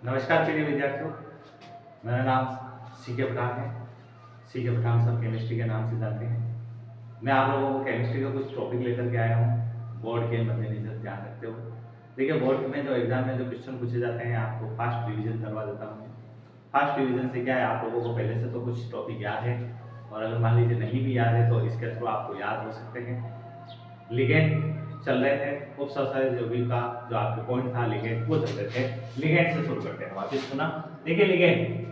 नमस्कार प्रिय विद्यार्थियों, मेरा नाम सी के पठान है। सी के पठान सब केमिस्ट्री के नाम से जानते हैं। मैं आप लोगों को केमिस्ट्री का कुछ टॉपिक लेकर के आया हूँ, बोर्ड के मद्देनजर ध्यान रखते हो। देखिए, बोर्ड में जो एग्जाम में जो क्वेश्चन पूछे जाते हैं, आपको फास्ट रिवीजन करवा देता हूँ। फास्ट रिवीजन से क्या है, आप लोगों को पहले से तो कुछ टॉपिक याद है, और अगर मान लीजिए नहीं भी याद है तो इसके थ्रू आपको याद हो सकते हैं। लिगेंड चल रहे थे, उपसर्जक यौगिक का जो आपके पॉइंट था लिगेंड, वो चल रहे थे। लिगेंड से शुरू करते हैं, वापस सुना। देखिए, लिगेंड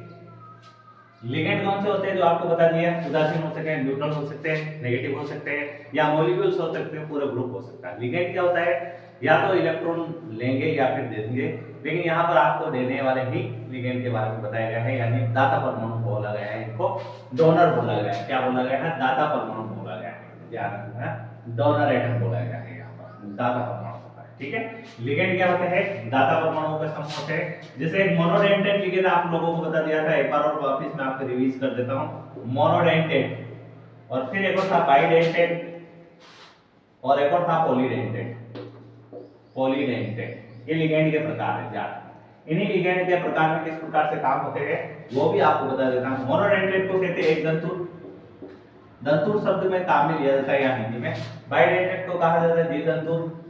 लिगेंड कौन से होते हैं जो आपको बता दिया। उदासीन हो सकते हैं, न्यूट्रल हो सकते हैं, नेगेटिव हो सकते हैं, या मॉलिक्यूल्स हो सकते हैं, पूरा ग्रुप हो सकता है। लिगेंड क्या होता है, या तो इलेक्ट्रॉन लेंगे या फिर दे देंगे, लेकिन यहाँ पर आपको देने वाले ही लिगेंड के बारे में बताया गया है, यानी दाता परमाणु बोला गया है। इनको डोनर बोला गया है। क्या बोला गया है? दाता परमाणु बोला गया है। ध्यान रखना, डोनर एटम बोला गया है यहाँ पर, दाता परमाणु होता है। ठीक है, लिगेंड क्या होते हैं? दाता परमाणुओं का समूह होते हैं। जैसे एक मोनोडेंटेट लिगेंड आप लोगों को बता दिया था एक बार, और वापस मैं आपको रिवीज कर देता हूँ। मोनोडेंटेट, और फिर एक और था बाइडेंटेट, और एक और था पॉलीडेंटेट। पॉलीडेंटेट ये लिगेंड के प्रकार है। याद, इन्हीं लिगेंड के प्रकार में किस प्रकार से काम होते हैं वो भी आपको बता देता हूँ। मोनोडेंटेट को कहते हैं एक दंतुर, दंतुर शब्द में काम में लिया जाता है यहाँ हिंदी में। बाइडेंटेट को कहा जाता है द्विदंतुर,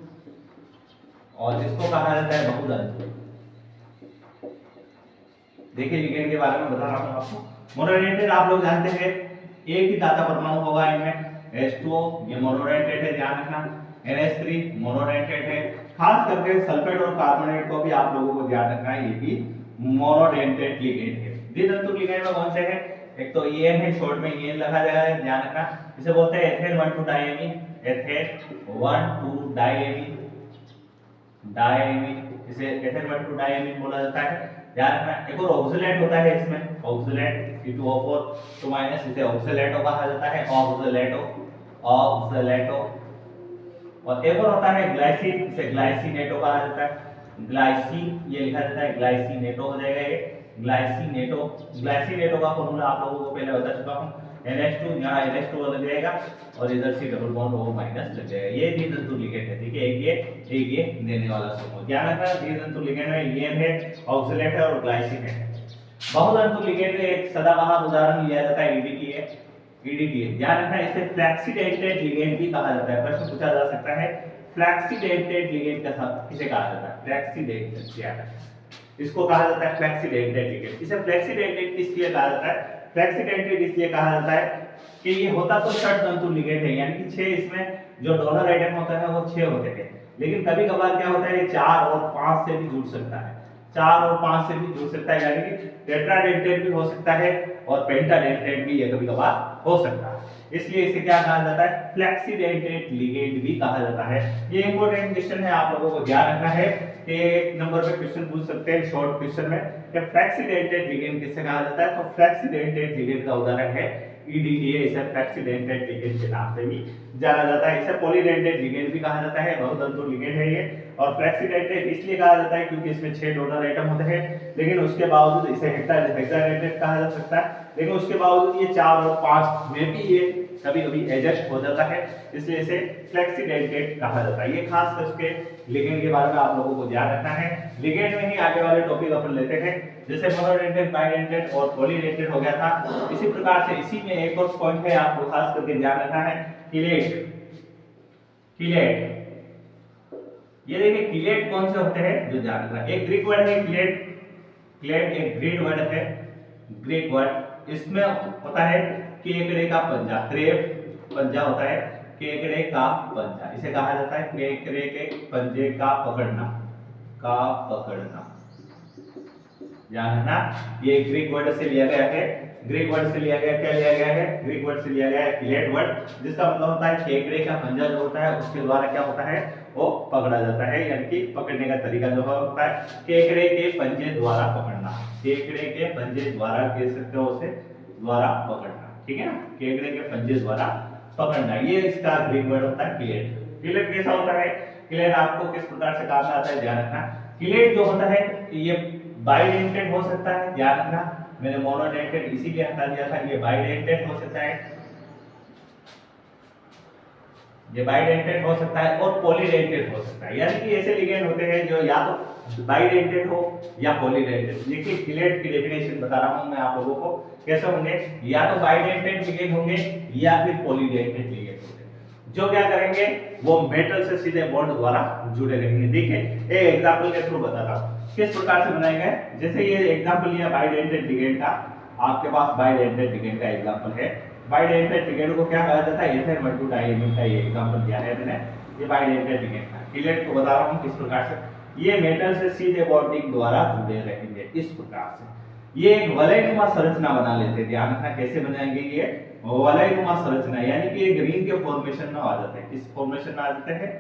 और इसको कहा जाता है बहुदंतुर। देखिए, लिगेंड के बारे में बता रहा हूँ आपको। मोनोडेंटेट आप लोग जानते हैं, एक ही दाता परमाणु होगा इनमें। H2O ये मोनोडेंटेट है, ध्यान रखना। NH3 मोनोडेंटेट है। खास करके सल्फेट और कार्बोनेट को भी आप लोगों को ध्यान रखना है, ये भी मोनोडेंटेट लिगेंड है। द्विदंतुर लिगेंड में कौन से है? एक तो EN है, शॉर्ट में EN लिखा जाएगा, ध्यान रखना। इसे बोलते हैं ethane 1,2 diamine, ethane 1,2 diamine, diamine, इसे एथेन 1,2 डायमीन बोला जाता है, ध्यान रखना। एक और ऑक्सलेट होता है इसमें, ऑक्सलेट C2O4 तो माइनस, इसे ऑक्सलेटो कहा जाता है, ऑक्सलेटो, ऑक्सलेटो। और एक और होता है ग्लाइसिन, इसे ग्लाइसिनेटो कहा जाता है। ग्लाइसिन ये लिखा जाता है, ग्लाइसिनेटो हो जाएगा ये, ग्लाइसिनेटो। ग्लाइसिनेटो का फॉर्मूला आप लोगों को पहले बता चुका हूं। NH2 यहाँ NH2 लग जाएगा, और इधर C double bond O minus लग जाएगा। ये द्विदंतुर लिगेंड है। ठीक है, एक ये देने वाला समूह, ध्यान रखना। द्विदंतुर लिगेंड में EN है, ऑक्सलेट है और ग्लाइसिन है। बहुदंतुर लिगेंड में एक सदाबहार उदाहरण लिया जाता है, EDTA है। EDTA ध्यान रखना, इसे फ्लैक्सीडेंटेड लिगेंड भी कहा जाता है। प्रश्न पूछा जा सकता है, फ्लैक्सीडेंटेड लिगेंड का किसे कहा जाता है? फ्लैक्सीडेंटेड, इसको कहा जाता है फ्लैक्सीडेंटेड लिगेंड। इसे फ्लैक्सीडेंटेड इसलिए कहा जाता है, फ्लैक्सीडेंटेड इसलिए कहा जाता है कि ये होता तो षटदंतुर लिगेंड है, यानी कि 6 इसमें जो डोनर एटम होता है वो 6 होते हैं, लेकिन कभी कभार क्या होता है, ये 4 और 5 से भी जुड़ सकता है। 4 और 5 से भी जुड़ सकता है, यानी कि टेट्राडेंटेड भी हो सकता है, और पेंटाडेंटेड भी ये कभी कभार हो सकता है। इसलिए इसे क्या कहा जाता है? फ्लैक्सीडेंटेड लिगेंड भी कहा जाता है। ये इंपॉर्टेंट क्वेश्चन है, आप लोगों को ध्यान रखना है कि एक नंबर पे क्वेश्चन पूछ सकते हैं शॉर्ट क्वेश्चन में कि फ्लैक्सीडेंटेड लिगेंड किसे कहा जाता है। तो फ्लैक्सीडेंटेड लिगेंड का उदाहरण है EDTA, इसे फ्लैक्सीडेंटेड लिगेंड के नाम से भी जाना जाता है। इसे पॉलीडेंटेड लिगेंड भी कहा जाता है, बहुदंतुर लिगेंड है ये। और फ्लैक्सीडेंटेड इसलिए कहा जाता है क्योंकि इसमें 6 डोनर एटम होते हैं, लेकिन उसके बावजूद इसे हेक्साडेंटेड कहा जा सकता है, लेकिन उसके बावजूद ये 4 और 5 में भी ये कभी कभी एडजस्ट हो जाता है, इसलिए इसे फ्लैक्सीडेंटेड कहा जाता है। ये खास करके लिगेंड के बारे में आप लोगों को ध्यान रखना है। लिगेंड में ही आगे वाले टॉपिक अपन लेते हैं, जैसे मोनोडेंटेड, बाइडेंटेड और पॉलीडेंटेड हो गया था, इसी प्रकार से इसी में एक और पॉइंट है आपको खास करके ध्यान रखना है, किलेट। किलेट, ये देखिए किलेट कौन से होते हैं जो ध्यान रखना है। एक ग्रीक वर्ड है किलेट, किलेट एक ग्रीक वर्ड है, ग्रीक वर्ड। इसमें होता है केकड़े का पंजा, क्रेप पंजा होता है, केकड़े का पंजा, इसे कहा जाता है केकड़े के पंजे का पकड़ना, का पकड़ना, ध्यान रखना। ये ग्रीक वर्ड से लिया गया है, ग्रीक वर्ड से लिया गया, क्या लिया गया है? ग्रीक वर्ड से लिया गया है किलेट वर्ड, जिसका मतलब होता है केकड़े का पंजा जो होता है उसके द्वारा क्या होता है, वो पकड़ा जाता है, यानी कि पकड़ने का तरीका जो होता है केकड़े के पंजे द्वारा पकड़ना, केकड़े के पंजे द्वारा कह सकते हो उसे, द्वारा पकड़ना। ठीक है ना, केकड़े के पंजे द्वारा पकड़ना, ये इसका ग्रीक वर्ड होता है किलेट। किलेट कैसा होता है? किलेट आपको किस प्रकार से काम में आता है ध्यान रखना। किलेट जो होता है ये बाइडेंटेड हो सकता है, ध्यान रखना। मैंने मोनोडेंटेड इसीलिए हटा दिया था, ये बाइडेंटेड हो सकता है, ये बाइडेंटेट हो सकता है और पॉलीडेंटेट हो सकता है, यानी कि ऐसे लिगेंड होते हैं जो या तो बाइडेंटेट हो या पॉलीडेंटेट। देखिए किलेट की डेफिनेशन बता रहा हूं मैं आप लोगों को, कैसे होंगे, या तो बाइडेंटेट लिगेंड होंगे या फिर पॉलीडेंटेट लिगेंड होंगे, जो क्या करेंगे वो मेटल से सीधे बॉन्ड द्वारा जुड़े रहेंगे। देखिए एक एग्जांपल के थ्रू बताता हूं किस प्रकार से बनाएगा। जैसे ये एग्जांपल लिया बाइडेंटेट लिगेंड का, आपके पास बाइडेंटेट लिगेंड का एग्जांपल है। बाइडेंटेट लिगेंड को क्या कहा जाता है, एथेन 1,2 डाइमीन का ये एग्जांपल दिया है मैंने, ये बाइडेंटेट लिगेंड का। किलेट को बता रहा हूं किस प्रकार से, ये मेटल से सीधे बॉन्डिंग द्वारा जुड़े रहेंगे इस प्रकार से। ये एक वलयनुमा संरचना बना लेते हैं, ध्यान रखना कैसे बनाएंगे, ये वलयनुमा संरचना, यानी कि एक रिंग के फॉर्मेशन में आ जाते हैं। किस फॉर्मेशन में आ जाते हैं,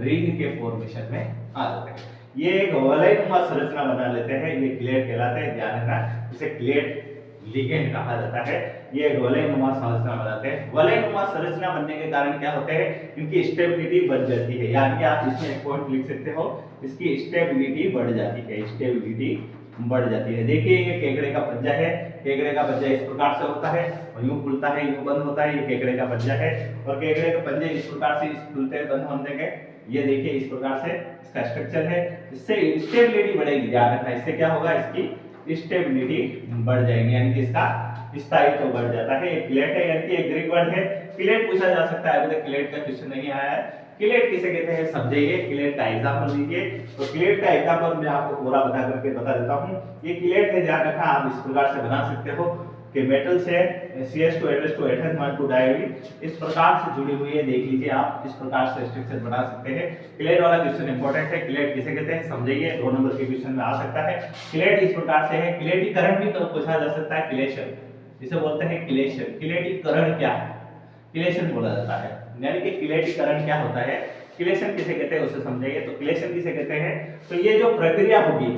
रिंग के फॉर्मेशन में आ जाते हैं। ये एक वलयनुमा संरचना बना लेते हैं, ये क्लेट कहलाते हैं, ध्यान रखना इसे क्लेट लिगेंड कहा जाता है। ये एक वलयनुमा संरचना बनाते हैं। वलयनुमा संरचना बनने के कारण क्या होते हैं, इनकी स्टेबिलिटी बढ़ जाती है, यानी कि आप इसमें एक पॉइंट लिख सकते हो, इसकी स्टेबिलिटी बढ़ जाती है, स्टेबिलिटी बढ़ जाती है। देखिए ये केकड़े का पंजा है, केकड़े का पंजा इस प्रकार से होता है और यूं खुलता है यूं बंद होता है, ये केकड़े का पंजा है और केकड़े के पंजे इस प्रकार से इस खुलते बंद होने के, ये देखिए इस प्रकार से इसका स्ट्रक्चर है। इससे स्टेबिलिटी बढ़ेगी, ध्यान रखना, इससे क्या होगा, इसकी स्टेबिलिटी बढ़ जाएगी, यानी कि इसका स्थायित्व तो बढ़ जाता है। एक क्लेट है, यानी कि एक ग्रीक वर्ड है, क्लेट पूछा जा सकता है, अभी तक क्लेट का क्वेश्चन नहीं आया है। क्लेट किसे कहते हैं समझिए, क्लेट का एग्जांपल लीजिए। तो क्लेट का एग्जांपल मैं आपको पूरा बता देता हूं। ये क्लेट है, ध्यान रखना, आप इस प्रकार से बना सकते हो कि मेटल से CH2 एथेन 1,2 डाइमीन इस प्रकार से जुड़ी हुई है, देख लीजिए आप, इस प्रकार से स्ट्रक्चर बना सकते हैं। क्लेट वाला क्वेश्चन इंपॉर्टेंट है, क्लेट किसे कहते हैं समझिए, 2 नंबर के क्वेश्चन में आ सकता है। क्लेट इस प्रकार से है, क्लेटीकरण भी पूछा जा सकता है, क्लेशन इसे बोलते हैं, क्लेशन। क्लेटीकरण क्या है, क्लेशन बोला जाता है, यानी कि क्लेटीकरण क्या होता है, क्लेशन किसे कहते हैं उसे समझिए। तो क्लेशन किसे कहते हैं, तो ये जो प्रक्रिया होगी,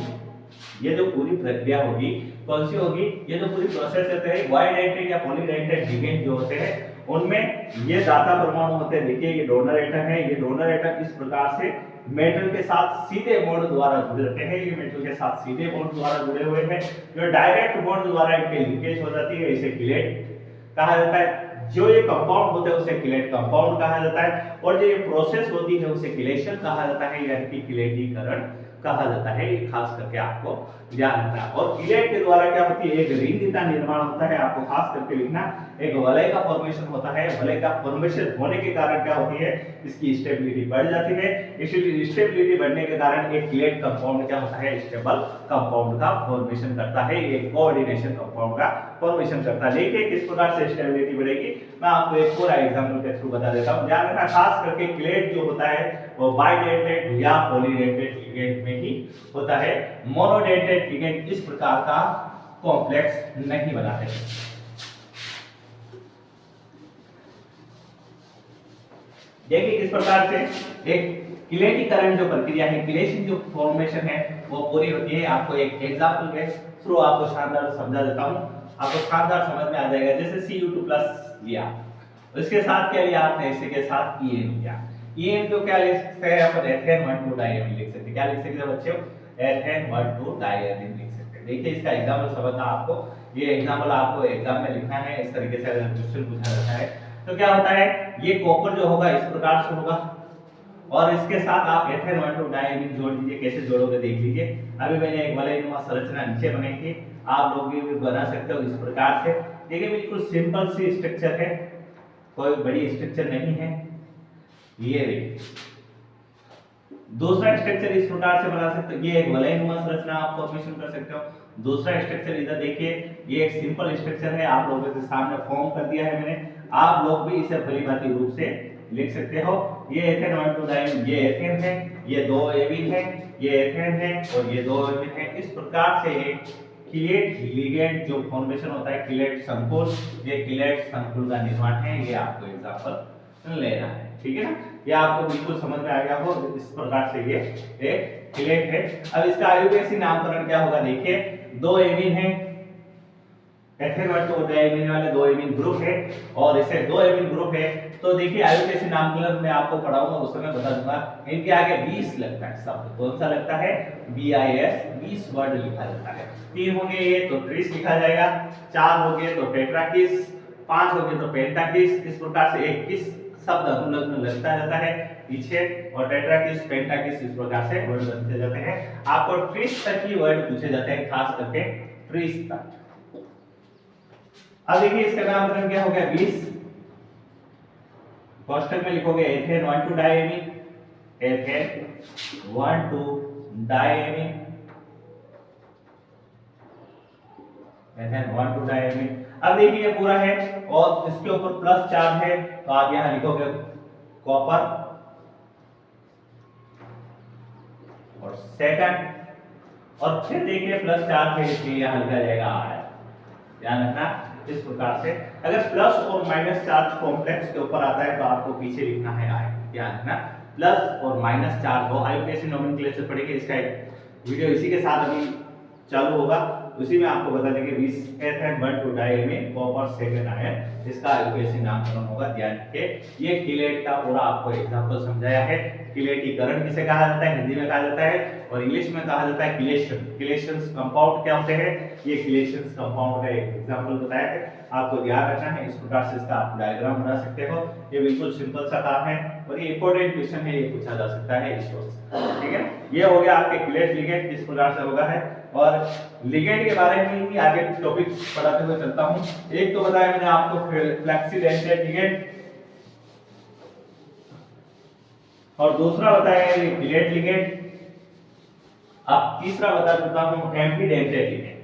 ये जो पूरी प्रक्रिया होगी कौन सी होगी, ये जो पूरी प्रोसेस होते हैं बाइडेंटेट या पॉलीडेंटेट लिगेंड जो होते हैं उनमें ये दाता परमाणु होते हैं। देखिए ये डोनर एटम है, ये डोनर एटम इस प्रकार से मेटल के साथ सीधे बॉन्ड द्वारा जुड़े रहते हैं, ये मेटल के साथ सीधे बॉन्ड द्वारा जुड़े हुए हैं। जो डायरेक्ट बॉन्ड द्वारा इनकी लिंकेज हो जाती है, इसे क्लेट कहा जाता है। जो ये कंपाउंड होते हैं उसे क्लेट कंपाउंड कहा जाता है, और जो ये प्रोसेस होती है उसे क्लेशन कहा जाता है, यानी कि क्लेटीकरण कहा जाता है। ये खास करके आपको ध्यान रखना है। और क्लेट के द्वारा क्या होती है, एक रिंग का निर्माण होता है, आपको खास करके लिखना, एक वलय का फॉर्मेशन होता है। वलय का फॉर्मेशन होने के कारण क्या होती है, इसकी स्टेबिलिटी बढ़ जाती है। इसलिए स्टेबिलिटी बढ़ने के कारण एक क्लेट कंपाउंड क्या होता है, स्टेबल कंपाउंड का फॉर्मेशन करता है, एक कोऑर्डिनेशन कंपाउंड का फॉर्मेशन करता है। देखिए किस प्रकार से स्टेबिलिटी बढ़ेगी, मैं आपको एक पूरा एग्जांपल के थ्रू बता देता हूं। ध्यान रखना, खास करके क्लेट जो होता है वो बाइडेंटेट या पॉलीडेंटेट लिगेंड में ही होता है। मोनोडेंटेट लिगेंड इस प्रकार का कॉम्प्लेक्स नहीं बनाते। देखिए किस प्रकार से एक क्लेटीकरण जो प्रक्रिया है, क्लेशन जो फॉर्मेशन है वो पूरी होती है। आपको एक एग्जांपल के थ्रू आपको शानदार समझा देता हूं, आपको शानदार समझ में आ जाएगा। जैसे Cu2+ लिया, इसके साथ क्या लिया आपने, इसके साथ EN लिया। EN को क्या लिख सकते हैं अपन, एथेन 1,2 डाइमीन लिख सकते हैं। क्या लिख सकते हैं बच्चों, एथेन 1,2 डाइमीन लिख सकते हैं। देखिए इसका एग्जांपल समझना आपको, ये एग्जांपल आपको एग्जाम में लिखना है। इस तरीके से अगर क्वेश्चन पूछा जाता है तो क्या होता है, ये कॉपर जो होगा इस प्रकार से होगा और इसके साथ आप एथेन 1,2 डाइमीन जोड़ दीजिए। कैसे जोड़ोगे देख लीजिए। अभी मैंने एक वलयनुमा संरचना नीचे बनाई थी, आप लोग भी बना सकते हो इस प्रकार से। देखिए बिल्कुल सिंपल सी स्ट्रक्चर है, कोई बड़ी स्ट्रक्चर नहीं है। ये दूसरा स्ट्रक्चर इस प्रकार से बना सकते हो, ये एक वलयनुमा संरचना आप फॉर्मेशन कर सकते हो। दूसरा स्ट्रक्चर इधर देखिए, ये एक सिंपल स्ट्रक्चर है, आप लोगों के सामने फॉर्म कर दिया है मैंने। आप लोग भी इसे भलीभांति रूप से लिख सकते हो। ये एथेन 1,2 डाइमीन, ये एथेन है, ये 2 एमीन है, ये एथेन है और ये 2 एमीन है। इस प्रकार से एक क्लेट लिगेंड जो फॉर्मेशन होता है, क्लेट संकुल, ये क्लेट संकुल का निर्माण है। ये आपको एग्जांपल लेना है, ठीक है ना। ये आपको बिल्कुल समझ में आ गया हो। इस प्रकार से ये एक क्लेट है। अब इसका आयुर्वेदी नामकरण क्या होगा, देखिए 2 एमीन है, एथेन 1,2 डाइमीन वाले 2 एमीन ग्रुप है और इसे 2 एमीन ग्रुप है। तो देखिए आयुर्वेदी नामकरण में आपको पढ़ाऊंगा, उस समय बता दूंगा। इनके आगे 20 लगता है शब्द, कौन सा लगता है, BIS, 20 वर्ड लिखा जाता है। 3 होंगे ये तो ट्रिस लिखा जाएगा, 4 होंगे तो टेट्राकिस, 5 होंगे तो पेंटाकिस। इस प्रकार से 21 शब्द अनुलग्न में लगता जाता है पीछे, और टेट्राकिस पेंटाकिस इस प्रकार से वर्ड बनते जाते हैं। आपको ट्रीस तक की वर्ड पूछे जाते हैं, खास करके ट्रीस तक। अब देखिए इसका नामकरण क्या हो गया 20। कोष्ठक में लिखोगे एथेन 1 2 डायमी, एथेन 1 2 डायमी, एथेन 1 2 डायमी। अब देखिए ये पूरा है और इसके ऊपर प्लस चार्ज है, तो आप यहां लिखोगे कॉपर, और सेकंड, और फिर देखिए प्लस चार्ज है इसलिए यहां लिखा जाएगा आयन। ध्यान रखना इस प्रकार से अगर प्लस और माइनस चार्ज कॉम्प्लेक्स के ऊपर आता है तो आपको पीछे लिखना है आयन। ध्यान रखना प्लस और माइनस चार्ज हो, आईयूपीएसी नोमेनक्लेचर पढ़ेंगे, इसका एक वीडियो इसी के साथ अभी चालू होगा, उसी में आपको बता देंगे 20 एथेन 1 2 डायमी कॉपर सेकंड आयन, इसका आईयूपीएसी नामकरण होगा। ध्यान रखिए ये किलेट का पूरा आपको एग्जांपल समझाया है। किलेटीकरण किसे कहा जाता है, हिंदी में कहा जाता है, और इंग्लिश में कहा जाता है किलेशन। किलेशंस कंपाउंड क्या होते हैं, ये किलेशंस कंपाउंड का एक एग्जांपल बताया है, आपको ध्यान रखना है। इस प्रकार से इसका आप डायग्राम बना सकते हो, ये बिल्कुल सिंपल सा काम है और ये इंपॉर्टेंट क्वेश्चन है, ये पूछा जा सकता है इस कोर्स से। ठीक है, ये हो गया आपके किलेट लिगेंड किस प्रकार से होगा है, और लिगेंड के बारे में ही आगे टॉपिक पढ़ाते हुए चलता हूं। एक तो बताया मैंने आपको फ्लेक्सीडेंटेड लिगेंड, और दूसरा बताया है किलेट लिगेंड, अब तीसरा बता देता हूं एम्फीडेंटेड लिगेंड।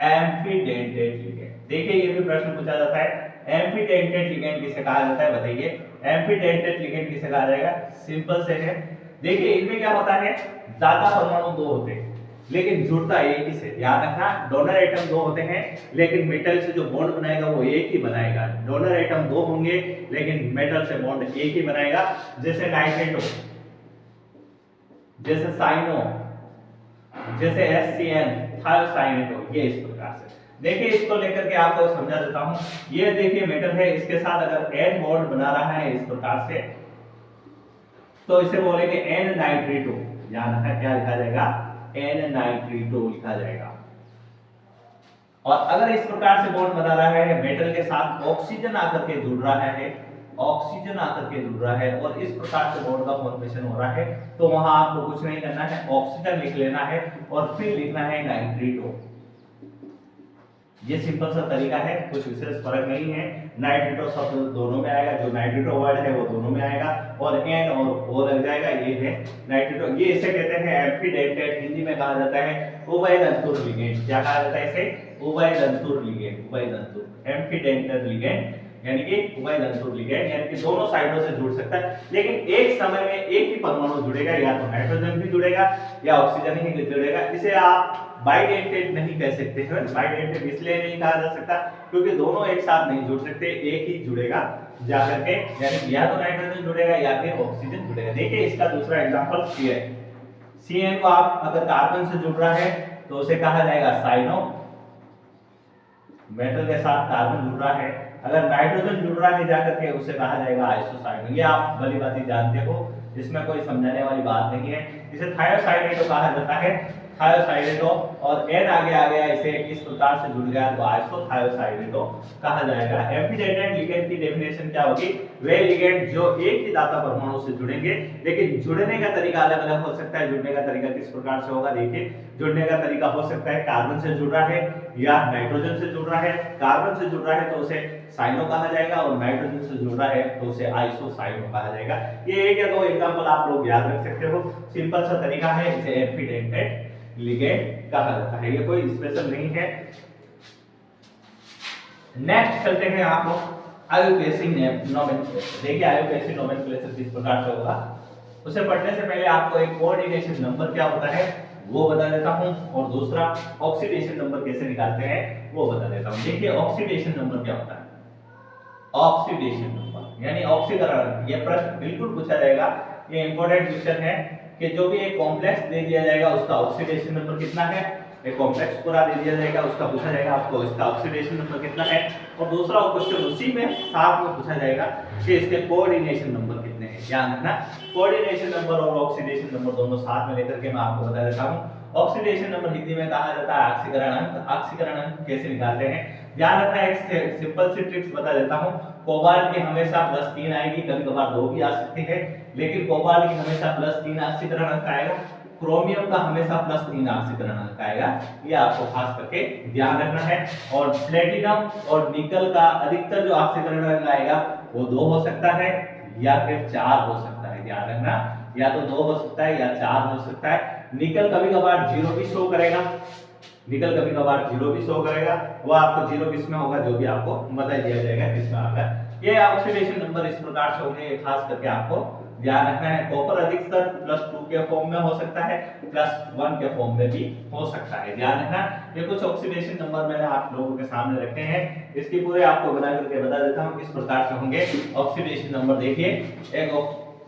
एम्फीडेंटेड लिगेंड देखिए ये भी प्रश्न पूछा जाता है, एम्फीडेंटेड लिगेंड किसे कहा जाता है बताइए। एम्फीडेंटेड लिगेंड किसे कहा जाएगा, सिंपल से है। देखिए इनमें क्या होता है, ज्यादा परमाणु दो होते हैं लेकिन जुड़ता एक ही से। ध्यान रखना डोनर एटम दो होते हैं लेकिन मेटल से जो बॉन्ड बनाएगा वो एक ही बनाएगा। डोनर एटम दो होंगे लेकिन मेटल से बॉन्ड एक ही बनाएगा, जैसे नाइट्रेटो, जैसे साइनो, जैसे एससीएन, थायोसाइनेटो, ये इस प्रकार से। देखिए इसको लेकर के आपको समझा देता हूं। ये देखिए मेटल है, इसके साथ अगर एन बॉन्ड बना रहा है इस प्रकार से तो इसे बोलेंगे एन नाइट्रेटो। याद रखना क्या लिखा जाएगा, एन नाइट्रेटो लिखा जाएगा। और अगर इस प्रकार से बॉन्ड बना रहा है मेटल के साथ, ऑक्सीजन आकर के जुड़ रहा है, ऑक्सीजन आकर के जुड़ रहा है और इस प्रकार से बॉन्ड का फॉर्मेशन हो रहा है, तो वहां आपको कुछ नहीं करना है, ऑक्सीजन लिख लेना है और फिर लिखना है नाइट्रेटो। ये सिंपल सा तरीका है, कुछ विशेष फर्क नहीं है। नाइट्रेटो शब्द दोनों में आएगा, जो नाइट्रेटो वर्ड है वो दोनों में आएगा, और एन और ओ लग जाएगा, ये है नाइट्रेटो। ये इसे कहते हैं एम्फीडेंटेड, हिंदी में कहा जाता है उभयदंतुर लिगेंड। क्या कहा जाता है इसे, उभयदंतुर लिगेंड, उभयदंतुर एम्फीडेंटेड लिगेंड, यानी कि उभयदंतुर लिगेंड, यानी कि दोनों साइडों से जुड़ सकता है लेकिन एक समय में एक ही परमाणु जुड़ेगा, या तो नाइट्रोजन भी जुड़ेगा या ऑक्सीजन ही जुड़ेगा। इसे आप बाइडेंटेड नहीं कह सकते हैं। बाइडेंटेड इसलिए नहीं कहा जा सकता क्योंकि दोनों एक साथ नहीं जुड़ सकते, एक ही जुड़ेगा जाकर के, यानी या तो नाइट्रोजन जुड़ेगा या फिर ऑक्सीजन जुड़ेगा। देखिए इसका दूसरा एग्जांपल CN। CN को आप अगर कार्बन से जुड़ रहा है तो उसे कहा जाएगा साइनो, मेटल के साथ कार्बन जुड़ रहा है। अगर नाइट्रोजन जुड़ रहा है जाकर के उसे कहा जाएगा आइसोसाइनो। ये आप भली भांति जानते हो, इसमें कोई समझाने वाली बात नहीं है। इसे थायोसाइनेटो कहा जाता है, थायोसाइनेटो, और एन आगे आ गया, इसे इस प्रकार से जुड़ गया तो आइसोथायोसाइनेटो कहा जाएगा। एम्फीडेंटेड लिगेंड की डेफिनेशन क्या होगी, वे लिगेंड जो एक ही दाता परमाणु से जुड़ेंगे लेकिन जुड़ने का तरीका अलग अलग हो सकता है। जुड़ने का तरीका किस प्रकार से होगा, देखिए जुड़ने का तरीका हो सकता है कार्बन से जुड़ रहा है या नाइट्रोजन से जुड़ रहा है। कार्बन से जुड़ रहा है तो उसे साइनो कहा जाएगा और नाइट्रोजन से जुड़ रहा है तो उसे आइसोसाइनो कहा जाएगा। ये एक या दो एग्जांपल आप लोग याद रख सकते हो, सिंपल सा तरीका है, इसे एम्फीडेंटेड लिगेंड कहा जाता है, ये कोई स्पेशल नहीं है। नेक्स्ट चलते हैं आप लोग आईयूपीएसी नोमेनक्लेचर। देखिए आईयूपीएसी नोमेनक्लेचर किस प्रकार से होगा, उसे पढ़ने से पहले आपको एक कोऑर्डिनेशन नंबर क्या होता है वो बता देता हूं, और दूसरा ऑक्सीडेशन नंबर कैसे निकालते हैं वो बता देता हूं। देखिए ऑक्सीडेशन नंबर क्या होता है, ऑक्सीडेशन नंबर यानी ऑक्सीकरण। ये प्रश्न बिल्कुल पूछा जाएगा, ये इंपॉर्टेंट क्वेश्चन है कि जो भी एक कॉम्प्लेक्स दे दिया जाएगा उसका ऑक्सीडेशन नंबर कितना है, एक कॉम्प्लेक्स पूरा दे दिया जाएगा उसका पूछा जाएगा आपको इसका ऑक्सीडेशन नंबर कितना है, और दूसरा क्वेश्चन उसी में साथ में पूछा जाएगा कि इसके कोऑर्डिनेशन नंबर कितने हैं। ध्यान रखना कोऑर्डिनेशन नंबर और ऑक्सीडेशन नंबर दोनों साथ में लेकर के मैं आपको बता देता हूं। ऑक्सीडेशन नंबर हिंदी में कहा जाता है ऑक्सीकरण अंक। ऑक्सीकरण अंक कैसे निकालते हैं, ध्यान रखना, एक सिंपल सी ट्रिक्स बता देता हूं। कोबाल्ट की हमेशा +3 आएगी, कभी कभार 2 भी आ सकती है, लेकिन कोबाल्ट की हमेशा +3 ऑक्सीकरण अंक आएगा। क्रोमियम का हमेशा +3 ऑक्सीकरण अंक आएगा, ये आपको खास करके ध्यान रखना है। और प्लेटिनम और निकल का अधिकतर जो ऑक्सीकरण अंक आएगा वो 2 हो सकता है या फिर 4 हो सकता है, ध्यान रखना, या तो 2 हो सकता है या 4 हो सकता है। निकल कभी कभार 0 भी शो करेगा, निकल कभी कभार 0 भी शो करेगा, वो आपको 0 किस में होगा जो भी आपको बता दिया जाएगा किस में आएगा। ये ऑक्सीडेशन नंबर इस प्रकार से होंगे, ये खास करके आपको ध्यान रखना है। कॉपर अधिकतर +2 के फॉर्म में हो सकता है, +1 के फॉर्म में भी हो सकता है, ध्यान रखना। ये कुछ ऑक्सीडेशन नंबर मैंने आप लोगों के सामने रखे हैं, इसकी पूरे आपको बना करके बता देता हूं किस प्रकार से होंगे ऑक्सीडेशन नंबर। देखिए एक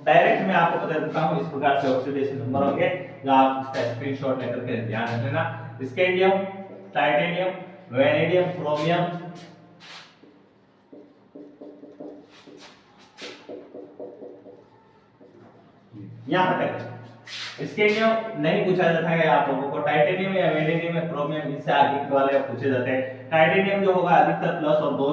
डायरेक्ट मैं आपको बता देता हूं, इस प्रकार से ऑक्सीडेशन नंबर होंगे, जो आप इसका स्क्रीनशॉट लेकर के ध्यान रख लेना। स्कैंडियम, टाइटेनियम, वेनेडियम, क्रोमियम, यहां तक। स्कैंडियम नहीं पूछा जाता है आप लोगों को, टाइटेनियम या वेनेडियम या क्रोमियम इससे आगे वाले पूछे जाते हैं। टाइटेनियम जो होगा अधिकतर प्लस और 2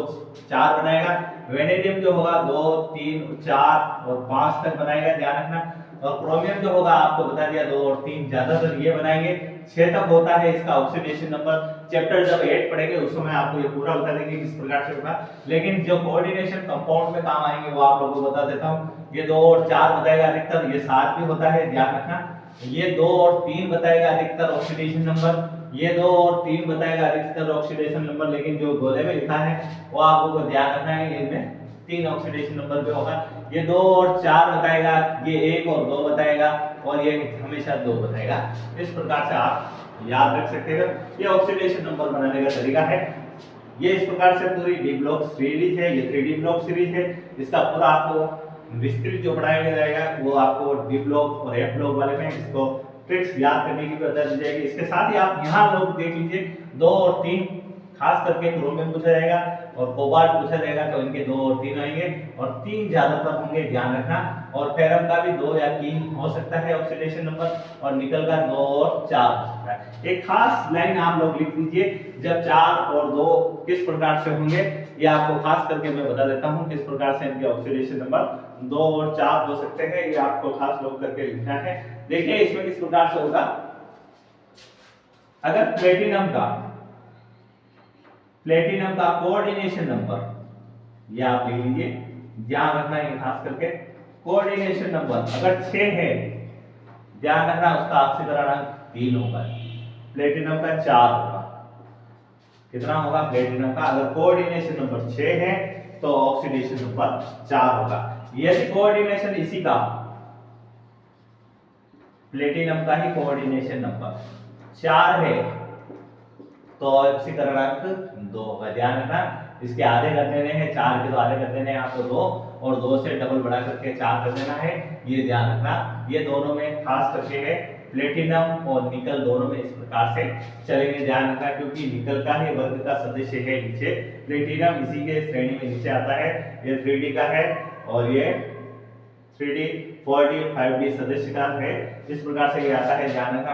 4 बनाएगा, वेनेडियम जो होगा 2 3 4 और 5 तक बनाएगा, ध्यान रखना। और क्रोमियम जो होगा आपको बता दिया 2 और 3 ज्यादातर ये बनाएंगे, 6 तक होता है इसका ऑक्सीडेशन नंबर। चैप्टर जब 8 पढ़ेंगे उस समय आपको ये पूरा बता देंगे किस प्रकार से होगा, लेकिन जो कोऑर्डिनेशन कंपाउंड में काम आएंगे वो आप लोगों को बता देता हूं। ये 2 और 4 बताएगा अधिकतर, ये 7 भी होता है, ध्यान रखना। ये 2 और 3 बताएगा अधिकतर ऑक्सीडेशन नंबर, ये 2 और 3 बताएगा अधिकतर ऑक्सीडेशन नंबर, लेकिन जो गोले में लिखा है वो आपको ध्यान रखना है, इनमें 3 ऑक्सीडेशन नंबर पे होगा। ये 2 और 4 बताएगा, ये 1 और 2 बताएगा, और ये हमेशा 2 बताएगा। इस प्रकार से आप याद रख सकते हो, ये ऑक्सीडेशन नंबर बनाने का तरीका है। ये इस प्रकार से पूरी डी ब्लॉक सीरीज है, ये 3D ब्लॉक सीरीज है, इसका पूरा आपको विस्तृत जो पढ़ाया जाएगा वो आपको डी ब्लॉक और एफ ब्लॉक वाले में इसको ट्रिक्स याद करने की बता दी जाएगी। इसके साथ ही आप यहाँ लोग देख लीजिए 2 और 3 खास करके क्रोमियम पूछा जाएगा और कोबाल्ट पूछा जाएगा, तो इनके 2 और 3 आएंगे, और 3 ज्यादातर होंगे, ध्यान रखना। और फेरम का भी 2 या 3 हो सकता है ऑक्सीडेशन नंबर, और निकल का 2 और 4 हो सकता है। एक खास लाइन आप लोग लिख लीजिए, जब 4 और 2 किस प्रकार से होंगे ये आपको खास करके मैं बता देता हूं किस प्रकार से इनके ऑक्सीडेशन नंबर 2 और 4 हो सकते हैं, ये आपको खास लोग करके लिखना है। देखिए इसमें किस प्रकार से होगा, अगर प्लेटिनम का कोऑर्डिनेशन नंबर, ये आप लिख लीजिए, ध्यान रखना है खास करके कोऑर्डिनेशन नंबर अगर 6 है, ध्यान रखना उसका ऑक्सीकरण अंक 3 होगा, प्लेटिनम का 4 होगा। कितना होगा प्लेटिनम का, अगर कोऑर्डिनेशन नंबर 6 है तो ऑक्सीडेशन नंबर 4 होगा। यदि कोऑर्डिनेशन इसी का, प्लेटिनम का ही कोऑर्डिनेशन नंबर 4 है तो ऑक्सीकरण अंक 2 होगा, ध्यान रखना। इसके आधे कर देने हैं, 4 के तो आधे कर देने हैं आपको 2, और 2 से डबल बढ़ा करके 4 कर देना है, ये ध्यान रखना। ये दोनों में खास करके है, प्लेटिनम और निकल दोनों में इस प्रकार से चलेंगे, ध्यान रखना, क्योंकि निकल का ही वर्ग का सदस्य है नीचे, प्लेटिनम इसी के श्रेणी में नीचे आता है, ये 3D का है और ये 3D 4D 5D सदस्य का है, इस प्रकार से ये आता है, ध्यान रखना।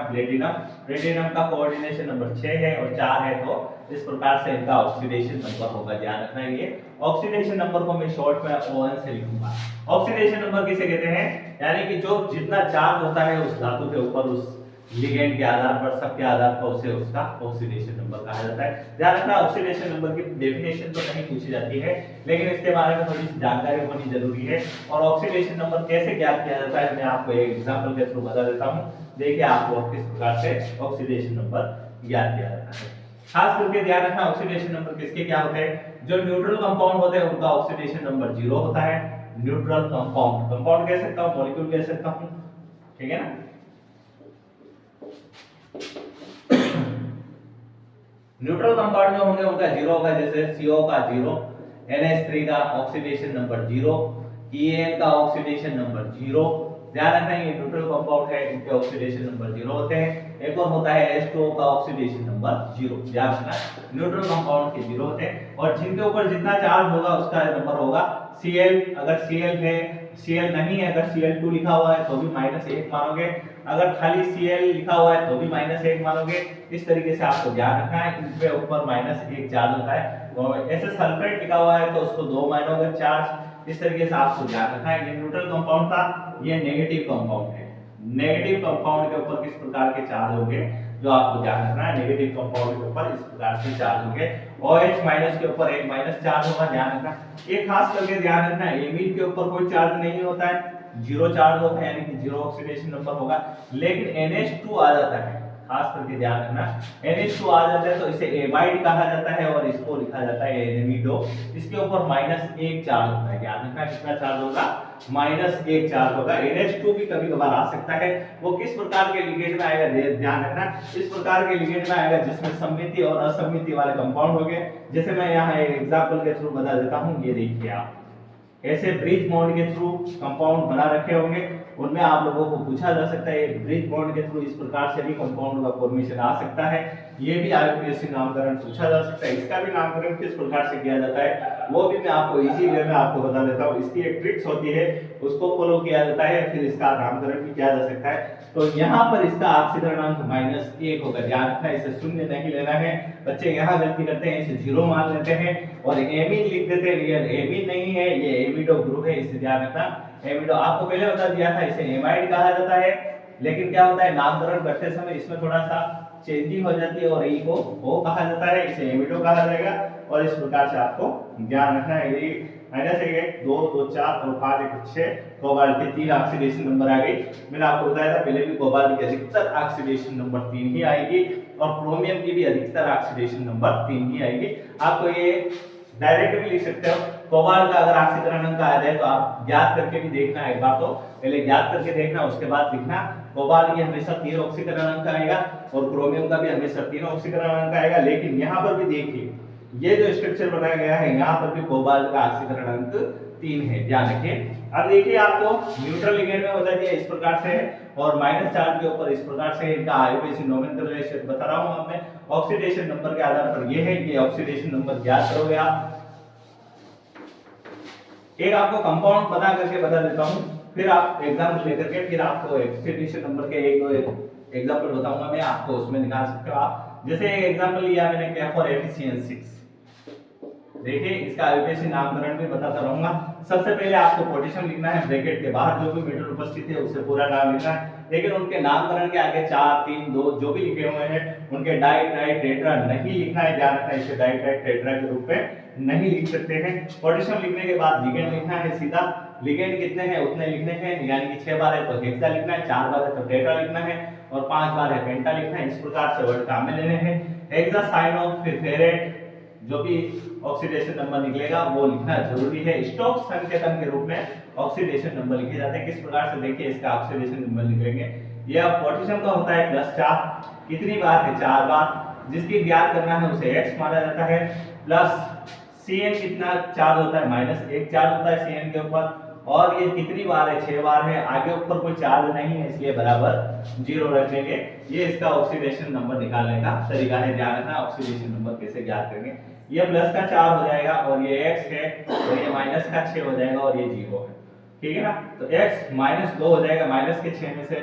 प्लेटिनम का कोऑर्डिनेशन नंबर 6 है और 4 है, तो इस प्रकार से इनका ऑक्सीडेशन नंबर होगा, ध्यान रखना। ये ऑक्सीडेशन नंबर को मैं शॉर्ट में ON से लिखूंगा। ऑक्सीडेशन नंबर किसे कहते हैं, यानी कि जो जितना चार्ज होता है उस धातु के ऊपर, उस लिगेंड के आधार पर, सबके आधार पर उसे उसका ऑक्सीडेशन नंबर कहा जाता है, ध्यान रखना। ऑक्सीडेशन नंबर की डेफिनेशन तो नहीं पूछी जाती है, लेकिन इसके बारे में थोड़ी सी जानकारी होनी जरूरी है। और ऑक्सीडेशन नंबर कैसे ज्ञात किया जाता है मैं आपको एक एग्जांपल के थ्रू बता देता हूं। देखिए आपको किस प्रकार से ऑक्सीडेशन नंबर ज्ञात किया जाता है। खास करके ध्यान रखना, ऑक्सीडेशन नंबर किसके क्या होते हैं, जो न्यूट्रल कंपाउंड होते हैं उनका ऑक्सीडेशन नंबर 0 होता है। न्यूट्रल कंपाउंड कह सकता हूं, मॉलिक्यूल कह सकता हूं, ठीक है ना। न्यूट्रल कंपाउंड जो होंगे उनका 0 होगा, जैसे CO का 0, NH3 का ऑक्सीडेशन नंबर 0, EN का ऑक्सीडेशन नंबर 0, ध्यान रखना ये न्यूट्रल कंपाउंड है, इनके ऑक्सीडेशन नंबर 0 होते हैं। एक और होता है H2O का ऑक्सीडेशन नंबर 0, ध्यान रखना न्यूट्रल कंपाउंड के 0 होते हैं, और जिनके ऊपर जितना चार्ज होगा उसका नंबर होगा Cl। अगर Cl है, Cl नहीं है, अगर Cl2 लिखा हुआ है तो भी -1 मानोगे, अगर खाली Cl लिखा हुआ है तो भी -1 मानोगे। इस तरीके से आपको ध्यान रखना है, इनके ऊपर -1 चार्ज होता है। और ऐसे सल्फेट लिखा हुआ है तो उसको 2 मानोगे चार्ज। इस तरीके से आपको ध्यान रखना है। ये न्यूट्रल कंपाउंड था, ये नेगेटिव कंपाउंड है। नेगेटिव कंपाउंड के ऊपर किस प्रकार के चार्ज होंगे जो आपको ध्यान रखना है। नेगेटिव कंपाउंड के ऊपर इस प्रकार से चार्ज होंगे। OH माइनस के ऊपर एक माइनस चार्ज होगा, ध्यान रखना। ये खास करके ध्यान रखना है, एमीन के ऊपर कोई चार्ज नहीं होता है, जीरो चार्ज होता है, यानी कि जीरो ऑक्सीडेशन नंबर होगा। लेकिन NH2 आ जाता है, खास करके ध्यान रखना, NH2 आ जाता है तो इसे एमाइड कहा जाता है और इसको लिखा जाता है एमिडो। इसके ऊपर -1 चार्ज होता है, ध्यान रखना कितना चार्ज होगा, -1 चार्ज होगा। NH2 भी कभी कभार आ सकता है, वो किस प्रकार के लिगेंड में आएगा ध्यान रखना, इस प्रकार के लिगेंड में आएगा जिसमें सममिति और असममिति वाले कंपाउंड हो गए। जैसे मैं यहाँ एक एग्जांपल के थ्रू बता देता हूँ, ये देखिए आप ऐसे ब्रिज बॉन्ड के थ्रू कंपाउंड बना रखे होंगे, उनमें आप लोगों को पूछा जा सकता है ब्रिज बॉन्ड के थ्रू इस प्रकार से भी कंपाउंड का फॉर्मेशन आ सकता है। ये भी आईयूपीएससी नामकरण पूछा जा सकता है। इसका भी नामकरण किस प्रकार से किया जाता है वो भी मैं आपको इजी वे में आपको बता देता हूँ। इसकी एक ट्रिक्स होती है, उसको फॉलो किया जाता है, फिर इसका नामकरण भी किया जा सकता है। तो यहाँ पर इसका ऑक्सीकरणांक -1 होगा, ध्यान रखना, इसे शून्य नहीं लेना है। बच्चे यहाँ गलती करते हैं, इसे 0 मान लेते हैं और एमीन लिख देते हैं। ये एमीन नहीं है, ये एमिडो ग्रुप है, इसे ध्यान रखना। एमिडो आपको पहले बता दिया था, इसे एमाइड कहा जाता है। लेकिन क्या होता है, नामकरण करते समय इसमें थोड़ा सा चेंजिंग हो जाती है और ई को ओ कहा जाता है, इसे एमिडो कहा जाएगा। और इस प्रकार से आपको ध्यान रखना है। ये -1 2 2 4 और 5 1 6 कोबाल्ट के 3 ऑक्सीडेशन नंबर आ गई। मैंने आपको बताया था पहले भी कोबाल्ट की अधिकतर ऑक्सीडेशन नंबर 3 ही आएगी और क्रोमियम की भी अधिकतर ऑक्सीडेशन नंबर 3 ही आएगी। आपको ये डायरेक्ट भी लिख सकते हो। कोबाल्ट का अगर ऑक्सीकरण अंक आ जाए तो आप ज्ञात करके भी देखना, एक बार तो पहले ज्ञात करके देखना, उसके बाद लिखना। कोबाल्ट की हमेशा 3 ऑक्सीकरण अंक आएगा और क्रोमियम का भी हमेशा 3 ऑक्सीकरण अंक आएगा। लेकिन यहाँ पर भी देखिए, ये जो स्ट्रक्चर बनाया गया है, यहाँ पर भी कोबाल्ट का ऑक्सीकरण अंक 3 है, ध्यान रखिए। अब देखिए, आपको न्यूट्रल लिगेंड में बता दिया इस प्रकार से है और माइनस चार्ज के ऊपर इस प्रकार से इनका आईयूपीएसी नोमेनक्लेचर बता रहा हूं। अब मैं ऑक्सीडेशन नंबर के आधार पर ये है, ये ऑक्सीडेशन नंबर ज्ञात करोगे आप। एक आपको कंपाउंड बना करके बता देता हूं, फिर आप एग्जांपल लेकर के फिर आपको ऑक्सीडेशन नंबर के एक दो एग्जांपल बताऊंगा मैं, आपको उसमें निकाल सकते हो आप। जैसे एक एग्जांपल लिया मैंने K4FeCN6, देखिए इसका आईयूपीएसी नामकरण भी बताता रहूंगा। सबसे पहले आपको पोटेशियम लिखना है, ब्रैकेट के बाहर जो भी मेटल उपस्थित है उससे पूरा नाम लिखना है। लेकिन उनके नामकरण के आगे 4 3 2 जो भी लिखे हुए हैं उनके डाई ट्राई टेट्रा नहीं लिखना है, ध्यान रखना, इसे डाई ट्राई टेट्रा के रूप में नहीं लिख सकते हैं। पोटेशियम लिखने के बाद लिगेंड लिखना है, सीधा लिगेंड कितने हैं उतने लिखने हैं, यानी कि 6 बार है तो हेक्सा लिखना है, 4 बार है तो टेट्रा लिखना है और 5 बार है पेंटा लिखना है। इस प्रकार से वर्ड काम में लेने हैं। हेक्सा साइनो फिर फेरेट, जो भी ऑक्सीडेशन नंबर निकलेगा वो लिखना जरूरी है। स्टोक्स संकेतन के रूप में ऑक्सीडेशन नंबर लिखे जाते हैं। किस प्रकार से देखिए इसका ऑक्सीडेशन नंबर लिखेंगे। यह पोटेशियम का होता है +4, कितनी बार है 4 बार, जिसकी ज्ञात करना है उसे x माना जाता है। प्लस Cn कितना चार्ज होता है, -1 चार्ज होता है Cn के ऊपर और ये कितनी बार है 6 बार है, आगे ऊपर कोई चार्ज नहीं है इसलिए बराबर 0 रख देंगे। ये इसका ऑक्सीडेशन नंबर निकालने का तरीका है, ध्यान रखना। ऑक्सीडेशन नंबर कैसे ज्ञात करेंगे, ये प्लस का 4 हो जाएगा और ये x है और ये माइनस का 6 हो जाएगा और ये 0 है, ठीक है ना। तो x -2 हो जाएगा, माइनस के 6 में से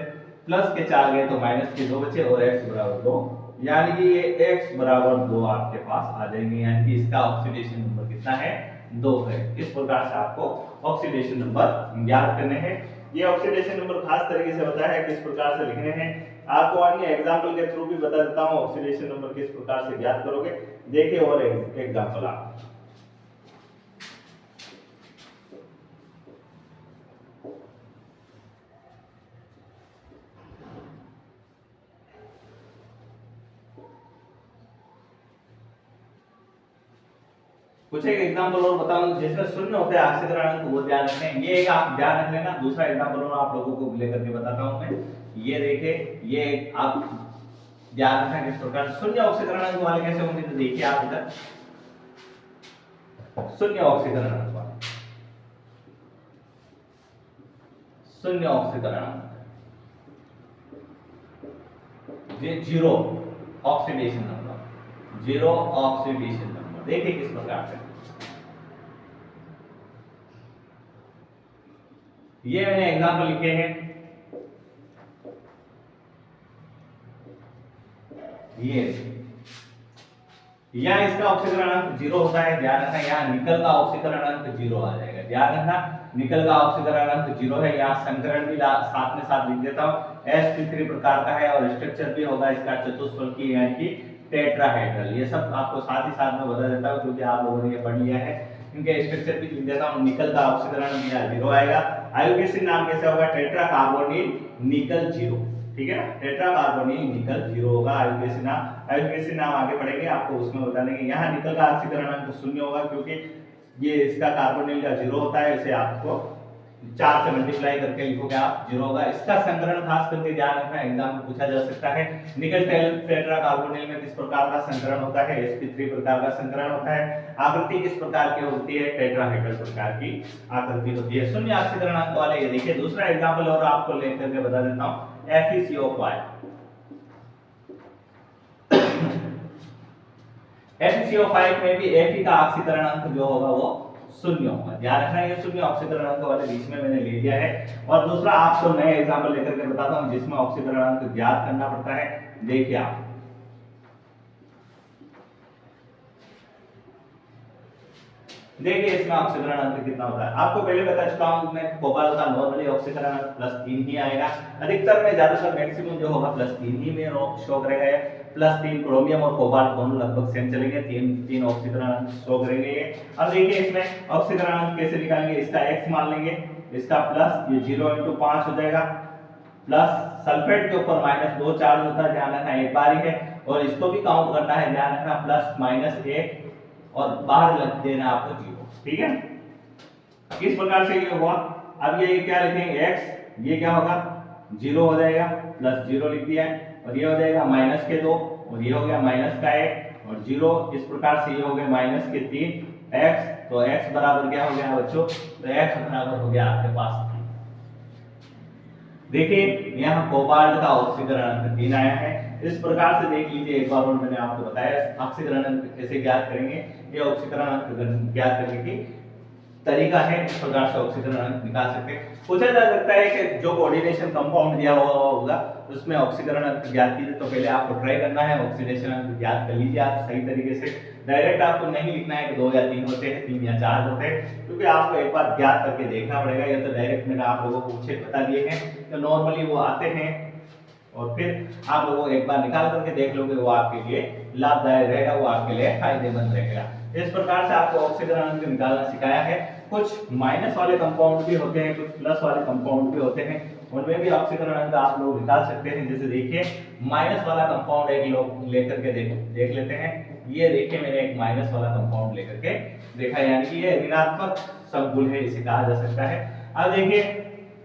प्लस के 4 गए तो माइनस के 2 बचे और x बराबर 2, यानी कि ये x बराबर 2 आपके पास आ जाएंगे, यानी कि इसका ऑक्सीडेशन नंबर कितना है 2 है। इस प्रकार से आपको ऑक्सीडेशन नंबर ज्ञात करने हैं। ये ऑक्सीडेशन नंबर खास तरीके से बताया है किस प्रकार से लिखने हैं। आपको अन्य एग्जांपल के थ्रू भी बता देता हूं ऑक्सीडेशन नंबर किस प्रकार से ज्ञात करोगे। देखिए और एग्जांपल आप, कुछ एक एग्जांपल और बताऊं जिसमें शून्य होते हैं ऑक्सीकरण अंक, वो ध्यान रखें। ये एक आप ध्यान रख लेना। दूसरा एग्जांपल और आप लोगों को लेकर के बताता हूं मैं। ये देखिए, ये आप ध्यान रखना किस प्रकार शून्य ऑक्सीकरण अंक वाले कैसे होंगे। तो देखिए आप इधर शून्य ऑक्सीकरण अंक वाले, शून्य ऑक्सीकरण अंक, ये 0 ऑक्सीडेशन नंबर, 0 ऑक्सीडेशन नंबर। देखिए किस प्रकार से, ये मैंने एग्जांपल लिखे हैं। ये यहाँ इसका ऑक्सीकरण अंक 0 होता है, ध्यान रखना। यहाँ निकल का ऑक्सीकरण अंक 0 आ जाएगा, ध्यान रखना। निकल का ऑक्सीकरण अंक 0 है। यहाँ संकरण भी साथ में साथ लिख देता हूँ। sp3 प्रकार का है और स्ट्रक्चर भी होगा इसका चतुष्फलकीय यानी कि टेट्राहेड्रल। ये सब आपको साथ ही साथ में बता देता हूँ क्योंकि आप लोगों ने ये पढ़ लिया है। इनके स्ट्रक्चर भी लिख देता हूँ। निकल का ऑक्सीकरण यहाँ 0 आएगा। आयु एसिड नाम कैसे होगा? टेट्रा कार्बोनिल निकल 0, ठीक है ना। टेट्रा कार्बोनिल निकल 0 होगा आयु नाम। आयु नाम आगे पढ़ेंगे, आपको उसमें बता देंगे। यहाँ निकल का ऑक्सीकरण अंक 0 होगा क्योंकि ये इसका कार्बोनिल का 0 होता है। इसे आपको 4 से मल्टीप्लाई करके लिखोगे आप, 0 होगा। इसका संकरण खास करके ध्यान रखना, एग्जाम में पूछा जा सकता है। निकल टेट्रा कार्बोनिल में किस प्रकार का संकरण होता है? sp3 प्रकार का संकरण होता है। आकृति किस प्रकार की होती है? टेट्राहेड्रल प्रकार की आकृति होती है। शून्य ऑक्सीकरण अंक वाले ये देखिए दूसरा एग्जांपल और आपको लेकर के बता देता हूं। FeCO5 FeCO5 में भी Fe का ऑक्सीकरण अंक जो होगा वो 0 होगा, ध्यान रखना। ये शून्य ऑक्सीकरण अंक वाले बीच में मैंने ले लिया है। और दूसरा आपको नया एग्जांपल लेकर के बताता हूं जिसमें ऑक्सीकरण अंक ज्ञात करना पड़ता है। देखिए आप, देखिए इसमें ऑक्सीकरण अंक कितना होता है। आपको पहले बता चुका हूं मैं, कोबाल्ट का नॉर्मली ऑक्सीकरण अंक +3 ही आएगा। अधिकतर में ज्यादातर मैक्सिमम जो होगा +3 ही में शो करेगा। +3 क्रोमियम और कोबाल्ट दोनों लगभग सेम चलेंगे, 3 ऑक्सीकरण अंक शो करेंगे ये। अब देखिए इसमें ऑक्सीकरण अंक कैसे निकालेंगे? इसका x मान लेंगे, इसका प्लस, ये 0 × 5 हो जाएगा, प्लस सल्फेट के ऊपर -2 चार्ज होता है, ध्यान रखना एक बार ही है। और इसको भी काउंट करना है, ध्यान रखना, +-1 और बाहर लग देना आपको 0, ठीक है। इस प्रकार से ये हुआ। अब ये क्या लिखेंगे? x, ये क्या होगा? 0 हो जाएगा, +0 लिख दिया है। और ये हो जाएगा -2 और ये हो गया -1 और 0। इस प्रकार से ये हो गया -3 x। तो x बराबर क्या हो गया बच्चों? तो x बराबर हो गया आपके पास 3। देखिए यहाँ कोबाल्ट का ऑक्सीकरण अंक 3 आया है। इस प्रकार से देख लीजिए एक बार और, मैंने आपको बताया ऑक्सीकरण अंक कैसे ज्ञात करेंगे। ये ऑक्सीकरण अंक ज्ञात करने की तरीका है, इस प्रकार से ऑक्सीकरण अंक निकाल सकते हैं। पूछा जा सकता है कि जो कोऑर्डिनेशन कंपाउंड दिया हुआ होगा उसमें ऑक्सीकरण अंक ज्ञात कीजिए। तो पहले आपको ट्राई करना है, ऑक्सीडेशन अंक ज्ञात कर लीजिए आप सही तरीके से। डायरेक्ट आपको नहीं लिखना है कि 2 या 3 होते हैं, 3 या 4 होते हैं, क्योंकि आपको एक बार ज्ञात करके देखना पड़ेगा। ये तो डायरेक्ट मैंने आप लोगों को पूछे बता दिए हैं, तो नॉर्मली वो आते हैं और फिर आप लोगों को एक बार निकाल करके देख लोगे, वो आपके लिए लाभदायक रहेगा, वो आपके लिए फायदेमंद रहेगा। इस प्रकार से आपको ऑक्सीकरण अंक निकालना सिखाया है। कुछ माइनस वाले कंपाउंड भी होते हैं, कुछ प्लस वाले कंपाउंड भी होते हैं, उनमें भी ऑक्सीकरण अंक आप लोग निकाल सकते हैं। जैसे देखिए माइनस वाला कंपाउंड एक लोग लेकर के देख लेते हैं। ये देखिए मैंने एक माइनस वाला कंपाउंड लेकर के देखा, यानी कि ये ऋणात्मक समगुण है, इसे कहा जा सकता है। अब देखिए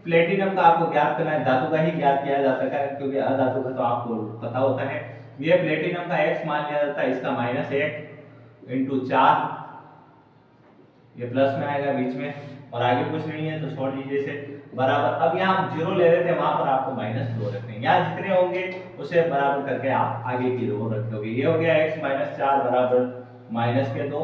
प्लेटिनम का आपको ज्ञात करना है, धातु का ही ज्ञात किया जा सकता है क्योंकि अधातु का तो आपको पता होता है। ये प्लेटिनम का x मान लिया जाता है, इसका -1 × 4, ये प्लस में आएगा बीच में, और आगे कुछ नहीं है तो छोड़ दीजिए इसे, बराबर। अब यहाँ हम 0 ले रहे थे, वहां पर आपको -2 रखते हैं। यहाँ जितने होंगे उसे बराबर करके आप आगे की रो रखोगे। ये हो गया x - 4 बराबर -2,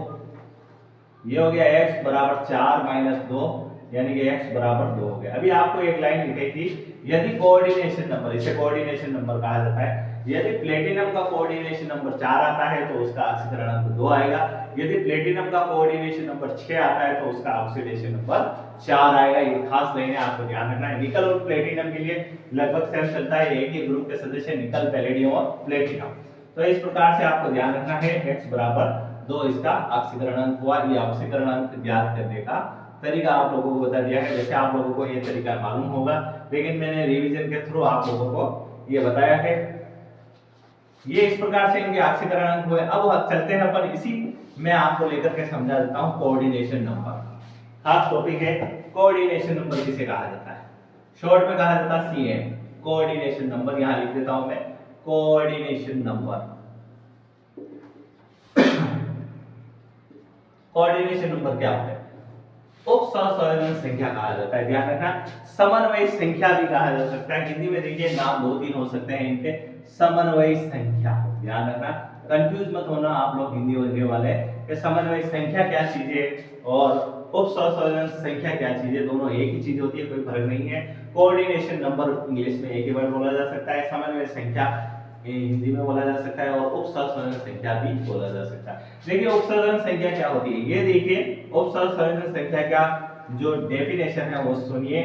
ये हो गया x बराबर 4 - 2 यानी कि x बराबर 2 हो गया। अभी आपको एक लाइन लिखी थी, यदि कोऑर्डिनेशन नंबर, इसे कोऑर्डिनेशन नंबर कहा जाता है, यदि प्लेटिनम का कोऑर्डिनेशन नंबर 4 आता है तो उसका ऑक्सीकरण अंक 2 आएगा। यदि प्लेटिनम का कोऑर्डिनेशन नंबर 6 आता है तो उसका ऑक्सीडेशन नंबर 4 आएगा। ये खास लाइन है, आपको ध्यान रखना है। निकल और प्लेटिनम के लिए लगभग सेम चलता है, एक ही ग्रुप के सदस्य निकल, पैलेडियम और प्लेटिनम। तो इस प्रकार से आपको ध्यान रखना है, x बराबर 2 इसका ऑक्सीकरण अंक हुआ। ये ऑक्सीकरण अंक ज्ञात करने का तरीका आप लोगों को बता दिया है। वैसे आप लोगों को ये तरीका मालूम होगा, लेकिन मैंने रिवीजन के थ्रू आप लोगों को ये बताया है। ये इस प्रकार से इनके ऑक्सीकरण अंक हुए। अब चलते हैं अपन इसी में आपको लेकर के समझा देता हूं कोऑर्डिनेशन नंबर। खास टॉपिक है कोऑर्डिनेशन नंबर, किसे कहा जाता है? शॉर्ट में कहा जाता है CN, कोऑर्डिनेशन नंबर। यहां लिख देता हूं मैं कोऑर्डिनेशन नंबर। कोऑर्डिनेशन नंबर क्या होता है? उपसंयोजन संख्या कहा जाता है, ध्यान रखना। समन्वय संख्या भी कहा जा सकता है। हिंदी में देखिए नाम 2-3 हो सकते हैं इनके, समन्वय संख्या, ध्यान रखना, कंफ्यूज मत होना आप लोग हिंदी बोलने वाले कि समन्वय संख्या क्या चीज है और उपसंयोजन संख्या क्या चीज है। दोनों एक ही चीज होती है, कोई फर्क नहीं है। कोऑर्डिनेशन नंबर इंग्लिश में एक ही वर्ड बोला जा सकता है। समन्वय संख्या ये हिंदी में बोला जा सकता है, और उपसर्जन संख्या भी बोला जा सकता है। देखिए उपसर्जन संख्या क्या होती है, ये देखिए उपसर्जन संख्या का जो डेफिनेशन है वो सुनिए।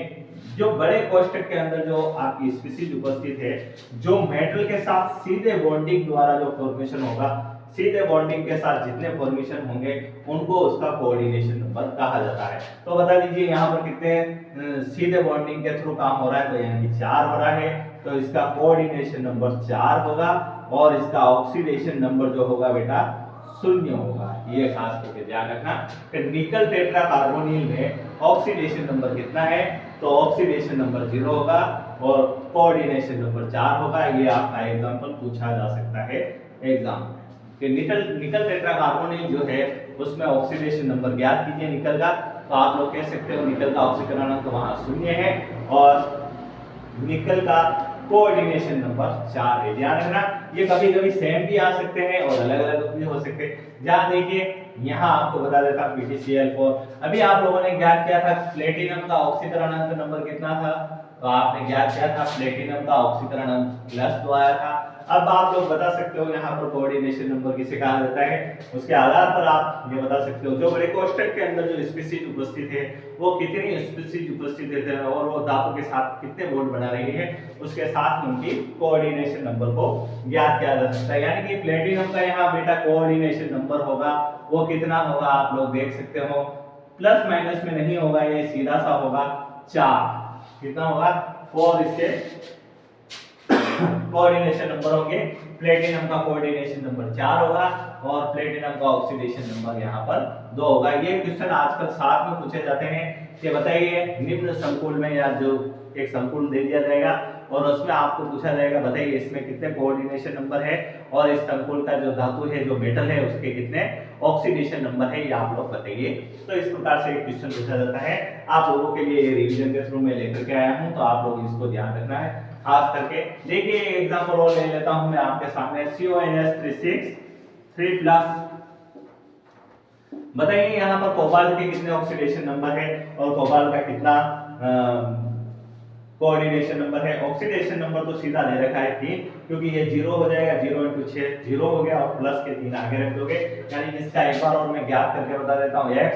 जो बड़े कोष्ठक के अंदर जो आपकी स्पीशीज उपस्थित है, जो मेटल के साथ सीधे बॉन्डिंग द्वारा जो फॉर्मेशन होगा, सीधे बॉन्डिंग के साथ जितने फॉर्मेशन होंगे उनको उसका कोऑर्डिनेशन नंबर कहा जाता है। तो बता दीजिए यहाँ पर कितने सीधे बॉन्डिंग के थ्रू काम हो रहा है, तो यानी कि 4 हो रहा है, तो इसका कोऑर्डिनेशन नंबर 4 होगा, और इसका ऑक्सीडेशन नंबर जो होगा बेटा 0 होगा। ये खास करके ध्यान रखना कि निकल टेट्रा कार्बोनिल में ऑक्सीडेशन नंबर कितना है, तो ऑक्सीडेशन नंबर 0 होगा और कोऑर्डिनेशन नंबर 4 होगा। ये आपका एग्जांपल पूछा जा सकता है एग्जाम में कि निकल टेट्रा कार्बोनिल जो है उसमें ऑक्सीडेशन नंबर ज्ञात कीजिए निकल का। तो आप लोग कह सकते हो निकल का ऑक्सीकरण तो वहां 0 है और निकल का कोऑर्डिनेशन नंबर 4 है। ध्यान रखना ये कभी कभी सेम भी आ सकते हैं और अलग अलग भी हो सकते हैं। जहां देखिए यहाँ आपको बता देता PtCl4, अभी आप लोगों ने ज्ञात किया था प्लेटिनम का ऑक्सीकरण अंक नंबर कितना था, तो आपने ज्ञात किया था प्लेटिनम का ऑक्सीकरण अंक +2 आया था। अब आप लोग बता सकते हो यहाँ पर कोऑर्डिनेशन नंबर किसे कहा जाता है, उसके आधार पर आप ये बता सकते हो जो बड़े कोष्ठक के अंदर जो स्पीशीज उपस्थित है वो कितनी स्पीशीज उपस्थित है और वो धातु के साथ कितने बॉन्ड बना रही है, उसके साथ उनकी कोऑर्डिनेशन नंबर को ज्ञात किया जा सकता है। यानी कि प्लेटिनम का यहाँ बेटा कोऑर्डिनेशन नंबर होगा वो कितना होगा, आप लोग देख सकते हो प्लस माइनस में नहीं होगा, ये सीधा सा होगा 4। कितना होगा 4 इसके कोऑर्डिनेशन नंबर होंगे। प्लेटिनम का कोऑर्डिनेशन नंबर 4 होगा और प्लेटिनम का ऑक्सीडेशन नंबर यहाँ पर 2 होगा। ये क्वेश्चन आजकल साथ में पूछे जाते हैं कि बताइए निम्न संकुल में, या जो एक संकुल दे दिया जाएगा और उसमें आपको पूछा जाएगा बताइए इसमें कितने कोऑर्डिनेशन नंबर है और इस संकुल का जो धातु है जो मेटल है उसके कितने ऑक्सीडेशन नंबर है, ये आप लोग बताइए। तो इस प्रकार से एक क्वेश्चन पूछा जाता है। आप लोगों के लिए ये रिवीजन के थ्रू मैं लेकर के आया हूं, तो आप लोग इसको ध्यान रखना है खास करके। देखिए एग्जांपल और ले लेता हूं मैं आपके सामने CONS 3 बताइए यहाँ पर कोबाल्ट के कितने ऑक्सीडेशन नंबर है और कोबाल्ट का कितना कोऑर्डिनेशन नंबर है। ऑक्सीडेशन नंबर तो सीधा दे रखा है 3, क्योंकि ये 0 हो जाएगा, 0 × 6 0 हो गया और प्लस के 3 आगे रख दोगे, यानी इसका एक बार और मैं ज्ञात करके बता देता हूं x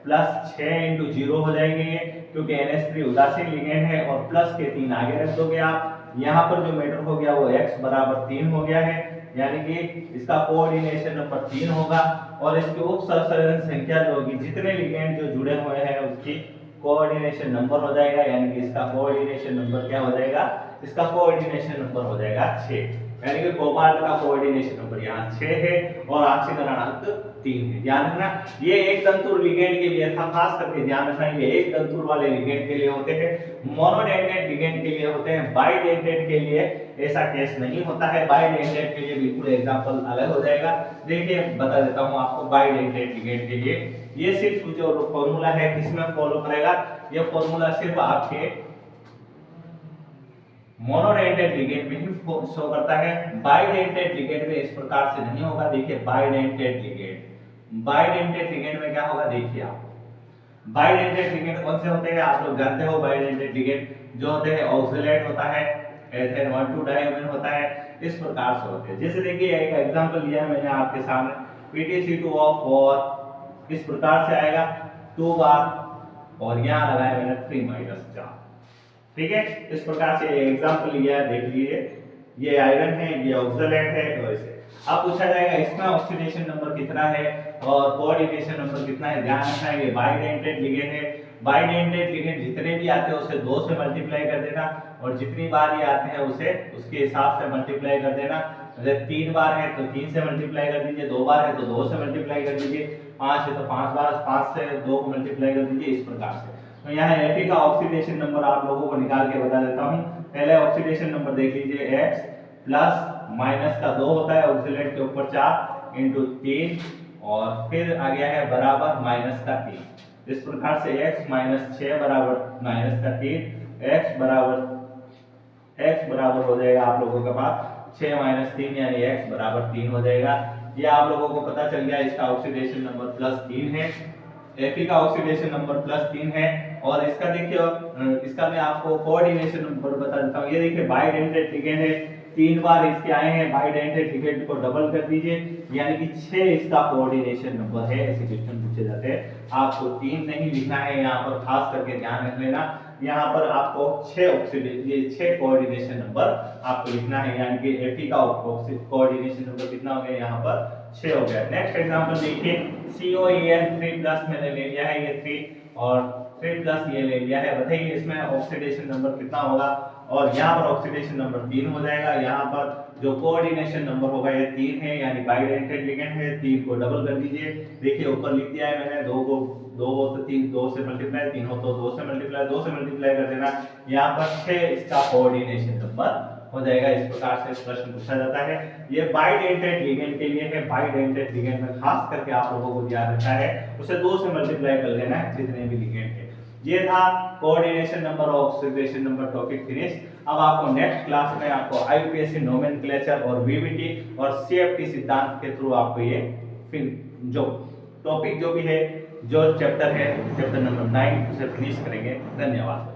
प्लस 6 × 0 हो जाएंगे ये, क्योंकि NH3 उदासीन लिगेंड है और प्लस के 3 आगे रख दोगे आप। यहाँ पर जो मेटर हो गया वो x बराबर 3 हो गया है, यानी कि इसका कोऑर्डिनेशन नंबर 3 होगा और इसकी उपसंयोजन संख्या जो होगी जितने लिगेंड जो जुड़े हुए हैं उसकी कोऑर्डिनेशन नंबर हो जाएगा, यानी कि इसका कोऑर्डिनेशन नंबर क्या हो जाएगा, इसका कोऑर्डिनेशन नंबर हो जाएगा 6। यानी कि कोबाल्ट का कोऑर्डिनेशन नंबर यहाँ 6 है और ऑक्सीकरण अंक 3 है। ध्यान रखना ये एक तंतुर लिगेंड के लिए था, खास करके ध्यान रखना ये एक तंतुर वाले लिगेंड के लिए होते हैं, मोनोडेंटेड लिगेंड के लिए होते हैं, बाइडेंटेड के लिए ऐसा केस नहीं होता है। बाइडेंटेड के लिए बिल्कुल एग्जांपल अलग हो जाएगा। देखिए बता देता हूं आपको बाइडेंटेड लिगेंड के लिए ये सिर्फ जो फॉर्मूला है किसमें फॉलो करेगा, ये फॉर्मूला सिर्फ आपके मोनोडेंटेड लिगेंड में ही शो करता है। बाइडेंटेड लिगेंड में इस प्रकार से नहीं होगा। देखिए बाइडेंटेड लिगेंड में क्या होगा, देखिए आप बाइडेंटेड लिगेंड कौन से होते हैं आप लोग जानते हो। बाइडेंटेड लिगेंड जो होते हैं ऑक्सलेट होता है, एथेन 1,2 डायमीन होता है, इस प्रकार से होते हैं। जैसे देखिए एक एग्जांपल लिया मैंने आपके सामने PtC2O4 इस प्रकार से आएगा 2 बार और यहाँ लगाया मैंने 3 - 4। ठीक है, इस प्रकार से एग्जांपल लिया है, देख लीजिए ये आयरन है, ये ऑक्सलेट है। और इसे अब पूछा जाएगा इसमें ऑक्सीडेशन नंबर कितना है और कोऑर्डिनेशन नंबर कितना है। ध्यान रखना ये बाइडेंटेड लिगेंड है। बाइडेंटेड लिगेंड जितने भी आते हैं उसे 2 से मल्टीप्लाई कर देना और जितनी बार ये आते हैं उसे उसके हिसाब से मल्टीप्लाई कर देना। अगर 3 बार है तो 3 से मल्टीप्लाई कर दीजिए, 2 बार है तो 2 से मल्टीप्लाई कर दीजिए, 5 है तो 5 बार 5 से 2 को मल्टीप्लाई कर दीजिए, इस प्रकार से। तो यहाँ Fe का ऑक्सीडेशन नंबर आप लोगों को निकाल के बता देता हूँ। पहले ऑक्सीडेशन नंबर देख लीजिए, x प्लस माइनस का 2 होता है ऑक्सीलेट के ऊपर 4 × 3 और फिर आ गया है बराबर माइनस का 3। इस प्रकार से x - 6 बराबर माइनस का 3, x बराबर हो जाएगा आप लोगों के पास 6 - 3 यानी x बराबर 3 हो जाएगा। ये आप लोगों को पता चल गया इसका ऑक्सीडेशन नंबर +3 है। Fe का ऑक्सीडेशन नंबर +3 है और इसका देखिए इसका मैं आपको कोऑर्डिनेशन नंबर बता देता हूं। ये देखिए बाइडेंटेड लिगेंड है, 3 बार इसके आए हैं, बाइडेंटेड लिगेंड को डबल कर दीजिए, यानी कि 6 इसका कोऑर्डिनेशन नंबर है। ऐसे क्वेश्चन पूछे जाते हैं। आपको 3 नहीं लिखना है, यहाँ पर खास करके ध्यान रख लेना, यहाँ पर आपको 6 ऑक्सीडेशन, ये 6 कोऑर्डिनेशन नंबर आपको लिखना है, यानी कि Fe का कोऑर्डिनेशन नंबर कितना हो गया, यहाँ पर 6 हो गया। नेक्स्ट एग्जांपल देखिए, COAl 3+ मैंने ले लिया है, ये 3 और 3+ ये ले लिया है। बताइए इसमें ऑक्सीडेशन नंबर कितना होगा, और यहाँ पर ऑक्सीडेशन नंबर 3 हो जाएगा। यहाँ पर जो कोऑर्डिनेशन नंबर होगा ये 3 है, यानी बाइडेंटेड लिगेंड है, 3 को डबल कर दीजिए। देखिए ऊपर लिख दिया है मैंने, 2 को 2 हो तो 3, 2 से मल्टीप्लाई, 3 हो तो 2 से मल्टीप्लाई, 2 से मल्टीप्लाई कर देना। यहाँ पर 6 इसका कोऑर्डिनेशन नंबर हो जाएगा। इस प्रकार से प्रश्न पूछा जाता है। ये बाइडेंटेड लिगेंड के लिए है। बाइडेंटेड लिगेंड में खास करके आप लोगों को ध्यान रखना है, उसे 2 से मल्टीप्लाई कर लेना है जितने भी लिगेंड है। ये था कोऑर्डिनेशन नंबर और ऑक्सीडेशन नंबर, टॉपिक फिनिश। अब आपको नेक्स्ट क्लास में आपको आईयूपीएसी नोमेनक्लेचर और वीबीटी और सीएफटी सिद्धांत के थ्रू आपको ये फिर जो टॉपिक जो भी है, जो चैप्टर है, चैप्टर नंबर 9 उसे फिनिश करेंगे। धन्यवाद।